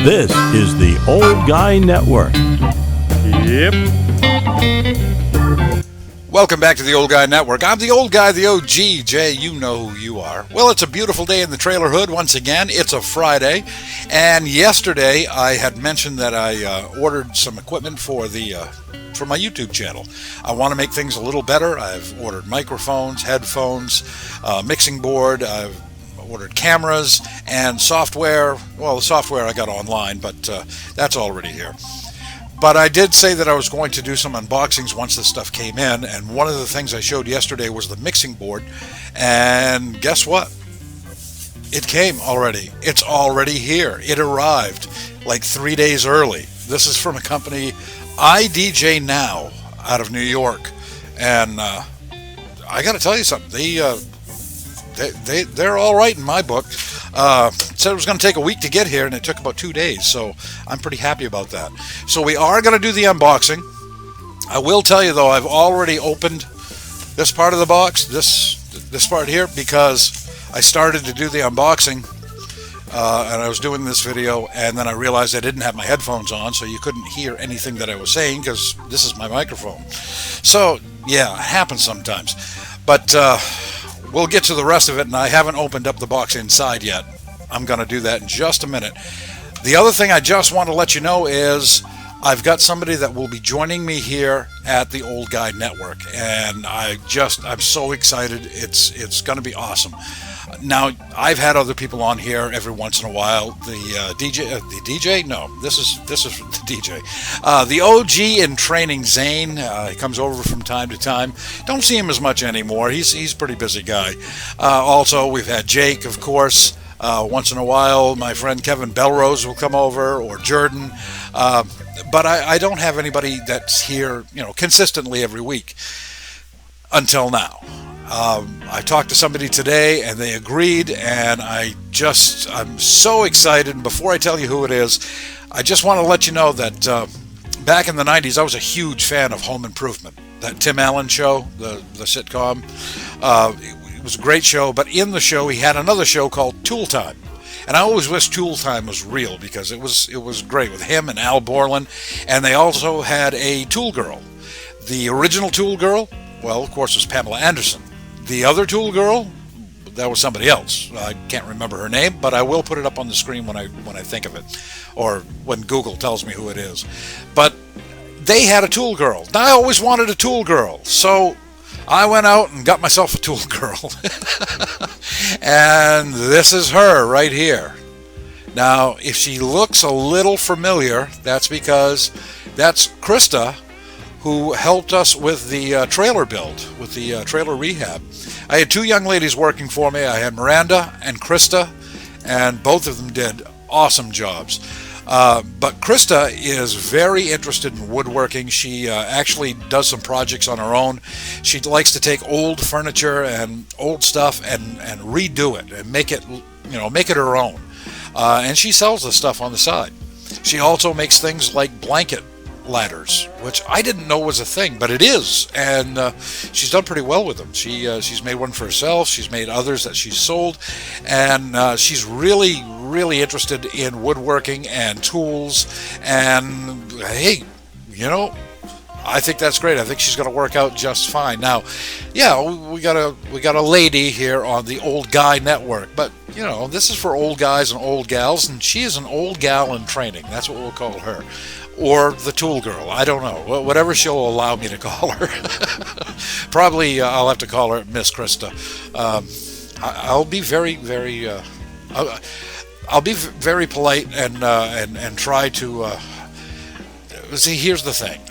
This is the Old Guy Network. Yep. Welcome back to the Old Guy Network. I'm the old guy, the OG. Jay, you know who you are. Well, it's a beautiful day in the trailer hood once again. It's a Friday. And yesterday I had mentioned that I ordered some equipment for my YouTube channel. I want to make things a little better. I've ordered microphones, headphones, mixing board. I've ordered cameras and software. Well, the software I got online, but that's already here. But I did say that I was going to do some unboxings once this stuff came in, and one of the things I showed yesterday was the mixing board, and guess what? It came already. It's already here. It arrived like 3 days early. This is from a company, iDJ Now, out of New York, and I got to tell you something. They're all right in my book. Said it was going to take a week to get here, and it took about 2 days, so I'm pretty happy about that. So we are going to do the unboxing. I will tell you, though, I've already opened this part of the box, this part here, because I started to do the unboxing, and I was doing this video, and then I realized I didn't have my headphones on, so you couldn't hear anything that I was saying, because this is my microphone. So, yeah, it happens sometimes. But we'll get to the rest of it, and I haven't opened up the box inside yet. I'm going to do that in just a minute. The other thing I just want to let you know is I've got somebody that will be joining me here at the Old Guy Network, and I'm so excited. It's going to be awesome. Now, I've had other people on here every once in a while. The DJ? No, this is the DJ. The OG in training, Zane. He comes over from time to time. Don't see him as much anymore. He's a pretty busy guy. Also, we've had Jake, of course. Once in a while, my friend Kevin Belrose will come over, or Jordan. But I don't have anybody that's here, consistently every week until now. I talked to somebody today, and they agreed, and I'm so excited. And before I tell you who it is, I just want to let you know that back in the 90s, I was a huge fan of Home Improvement, that Tim Allen show, the sitcom. It was a great show, but in the show, he had another show called Tool Time. And I always wish Tool Time was real, because it was great with him and Al Borland. And they also had a Tool Girl. The original Tool Girl, well, of course, was Pamela Anderson. The other Tool Girl, that was somebody else. I can't remember her name, but I will put it up on the screen when I think of it, or when Google tells me who it is. But they had a Tool Girl. I always wanted a Tool Girl, so I went out and got myself a Tool Girl. And this is her right here. Now, if she looks a little familiar, that's because that's Krista, who helped us with the trailer build, with the trailer rehab. I had two young ladies working for me. I had Miranda and Krista, and both of them did awesome jobs. But Krista is very interested in woodworking. She actually does some projects on her own. She likes to take old furniture and old stuff and redo it and make it her own. And she sells this stuff on the side. She also makes things like blanket ladders, which I didn't know was a thing, but it is, and she's done pretty well with them. She's made one for herself. She's made others that she's sold, and she's really interested in woodworking and tools. And hey, I think that's great. I think she's going to work out just fine. Now, yeah, we got a lady here on the Old Guy Network, but this is for old guys and old gals, and she is an old gal in training. That's what we'll call her. Or the Tool Girl. I don't know. Whatever she'll allow me to call her. Probably I'll have to call her Miss Krista. I'll be very polite and try to. See, here's the thing.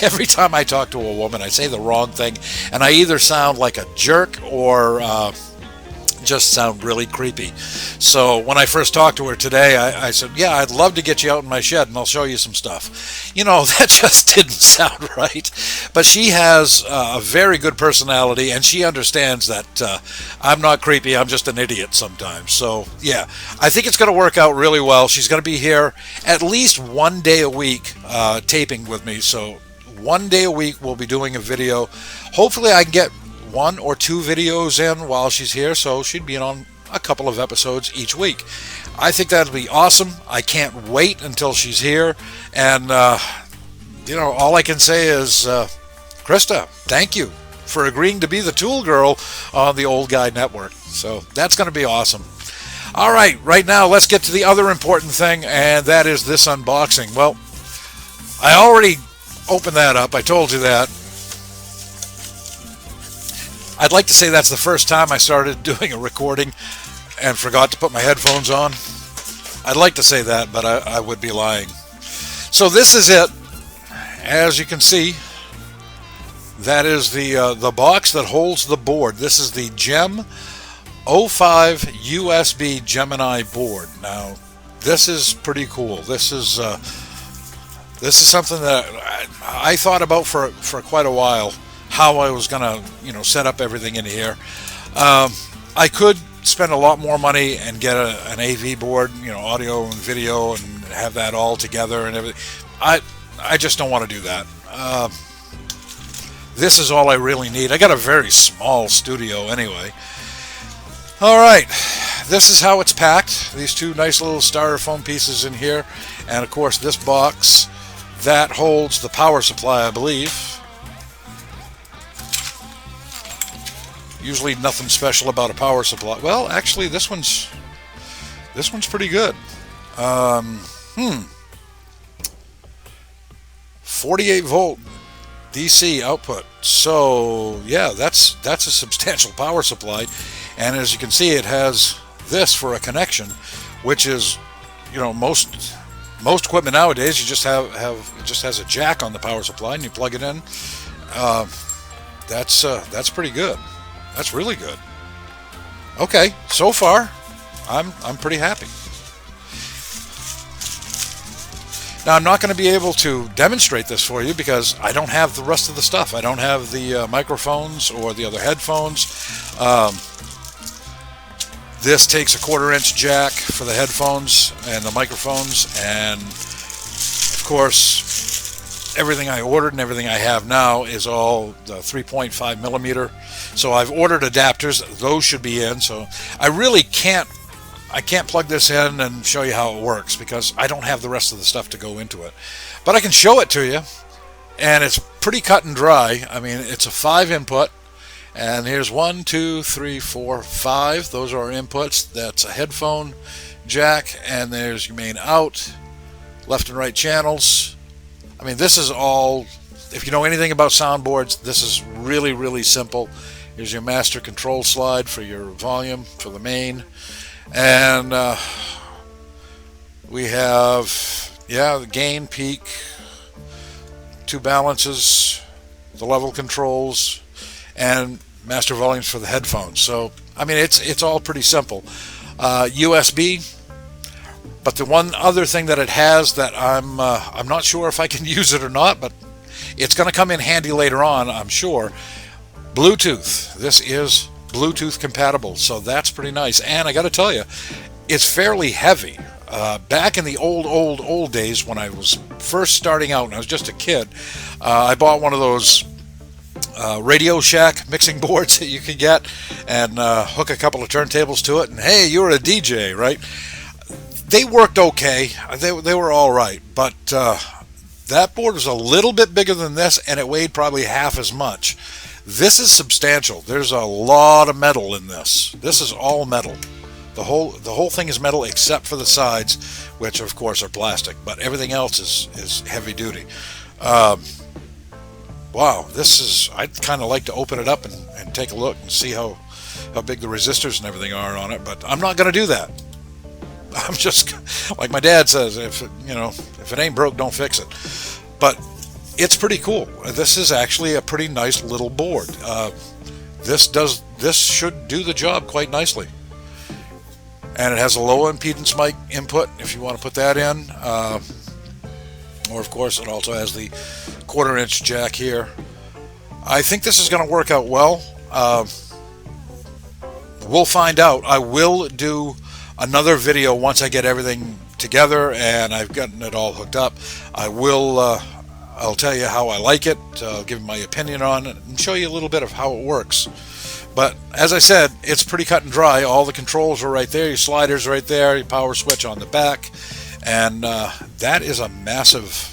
Every time I talk to a woman, I say the wrong thing, and I either sound like a jerk or just sound really creepy. So when I first talked to her today, I said, yeah, I'd love to get you out in my shed and I'll show you some stuff. That just didn't sound right. But she has a very good personality, and she understands that I'm not creepy, I'm just an idiot sometimes. So yeah, I think it's going to work out really well. She's going to be here at least 1 day a week taping with me. So 1 day a week we'll be doing a video. Hopefully I can get 1 or 2 videos in while she's here, so she'd be on a couple of episodes each week. I think that'll be awesome. I can't wait until she's here. And, all I can say is, Krista, thank you for agreeing to be the tool girl on the Old Guy Network. So that's going to be awesome. All right now let's get to the other important thing, and that is this unboxing. Well, I already opened that up. I told you that. I'd like to say that's the first time I started doing a recording and forgot to put my headphones on. I'd like to say that, but I would be lying. So this is it. As you can see, that is the box that holds the board. This is the GEM-05USB Gemini board. Now, this is pretty cool. This is something that I thought about for quite a while, how I was gonna set up everything in here. I could spend a lot more money and get an AV board, audio and video, and have that all together and everything. I just don't want to do that. This is all I really need. I got a very small studio anyway. All right, this is how it's packed. These two nice little styrofoam pieces in here, and of course this box that holds the power supply, I believe. Usually nothing special about a power supply. Well, actually this one's pretty good. 48 volt DC output. So yeah, that's a substantial power supply. And as you can see, it has this for a connection, which is, most equipment nowadays, you just have it just has a jack on the power supply and you plug it in. That's pretty good. That's really good. Okay, so far, I'm pretty happy. Now, I'm not going to be able to demonstrate this for you because I don't have the rest of the stuff. I don't have the microphones or the other headphones. This takes a 1/4-inch jack for the headphones and the microphones, and of course, everything I ordered and everything I have now is all the 3.5 millimeter. So I've ordered adapters. Those should be in. So I really can't plug this in and show you how it works because I don't have the rest of the stuff to go into it. But I can show it to you, and it's pretty cut and dry. I mean, it's a 5 input, and here's 1, 2, 3, 4, 5. Those are our inputs. That's a headphone jack, and there's your main out, left and right channels. I mean, this is all, if you know anything about soundboards, this is really, really simple. Here's your master control slide for your volume, for the main. And we have, the gain, peak, 2 balances, the level controls, and master volumes for the headphones. So, I mean, it's all pretty simple. USB, but the one other thing that it has that I'm not sure if I can use it or not, but it's going to come in handy later on, I'm sure. Bluetooth. This is Bluetooth compatible, so that's pretty nice. And I got to tell you, it's fairly heavy. Back in the old days when I was first starting out and I was just a kid, I bought one of those Radio Shack mixing boards that you could get and hook a couple of turntables to it, and hey, you're a DJ, right? They worked okay. They were all right, but that board was a little bit bigger than this, and it weighed probably half as much. This is substantial. There's a lot of metal in this. This is all metal. The whole thing is metal except for the sides, which of course are plastic, but everything else is heavy duty. Wow, this is, I'd kind of like to open it up and take a look and see how big the resistors and everything are on it, but I'm not going to do that. I'm just, like my dad says, if it ain't broke, don't fix it. But it's pretty cool. This is actually a pretty nice little board. This should do the job quite nicely. And it has a low impedance mic input if you want to put that in. Or of course it also has the 1/4-inch jack here. I think this is going to work out well. We'll find out. I will do another video once I get everything together and I've gotten it all hooked up. I will I'll tell you how I like it. I'll give my opinion on it and show you a little bit of how it works. But as I said, it's pretty cut and dry. All the controls are right there. Your sliders right there. Your power switch on the back, and that is a massive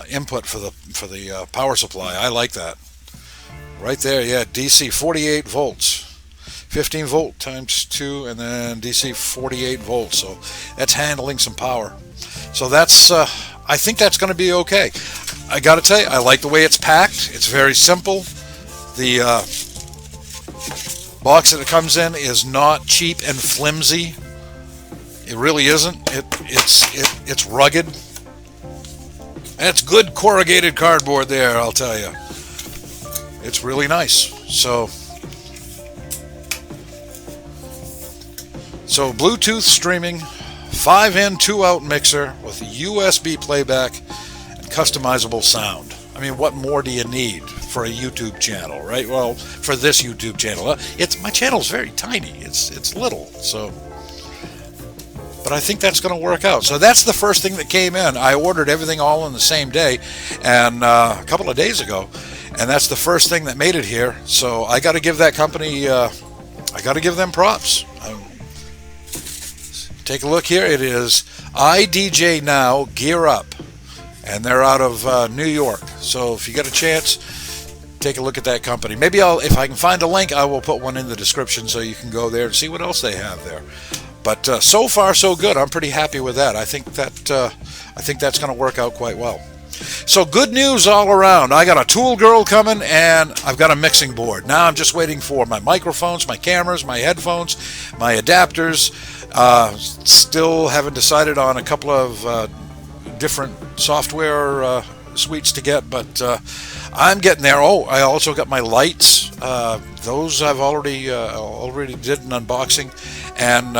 input for the power supply. I like that. Right there, yeah, DC 48 volts. 15 volt times 2, and then DC 48 volts. So that's handling some power. So that's I think that's going to be okay. I got to tell you, I like the way it's packed. It's very simple. The box that it comes in is not cheap and flimsy. It really isn't. It's rugged. And it's good corrugated cardboard there, I'll tell you. It's really nice. So Bluetooth streaming, 5-in, 2-out mixer with USB playback and customizable sound. I mean, what more do you need for a YouTube channel, right? Well, for this YouTube channel, my channel's very tiny. It's little, so. But I think that's going to work out. So that's the first thing that came in. I ordered everything all in the same day, and a couple of days ago, and that's the first thing that made it here. So I got to give that company, I got to give them props. Take a look here. It is IDJ Now Gear Up, and they're out of New York. So if you get a chance, take a look at that company. Maybe if I can find a link, I will put one in the description so you can go there and see what else they have there. But so far so good. I'm pretty happy with that. I think that's going to work out quite well. So good news all around. I got a tool girl coming, and I've got a mixing board. Now I'm just waiting for my microphones, my cameras, my headphones, my adapters. Still haven't decided on a couple of different software suites to get, but I'm getting there. Oh, I also got my lights. Those I've already did an unboxing, and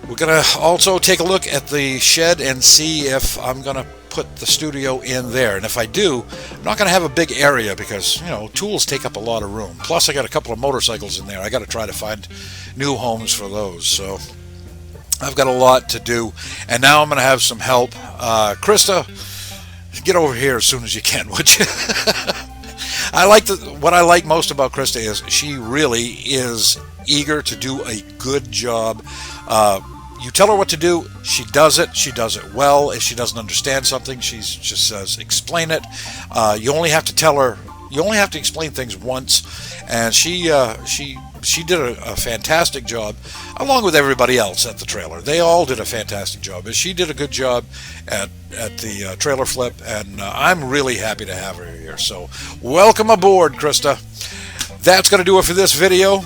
we're gonna also take a look at the shed and see if I'm gonna put the studio in there. And if I do, I'm not going to have a big area because, tools take up a lot of room. Plus, I got a couple of motorcycles in there. I got to try to find new homes for those. So I've got a lot to do. And now I'm going to have some help. Krista, get over here as soon as you can, would you? What I like most about Krista is she really is eager to do a good job. You tell her what to do, she does it. She does it well. If she doesn't understand something, she just says, explain it. You only have to tell her, you only have to explain things once. And she did a fantastic job, along with everybody else at the trailer. They all did a fantastic job. She did a good job at the trailer flip, and I'm really happy to have her here. So welcome aboard, Krista. That's going to do it for this video.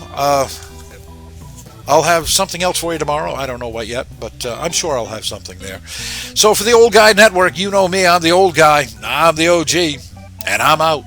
I'll have something else for you tomorrow. I don't know what yet, but I'm sure I'll have something there. So for the Old Guy Network, you know me. I'm the old guy. I'm the OG, and I'm out.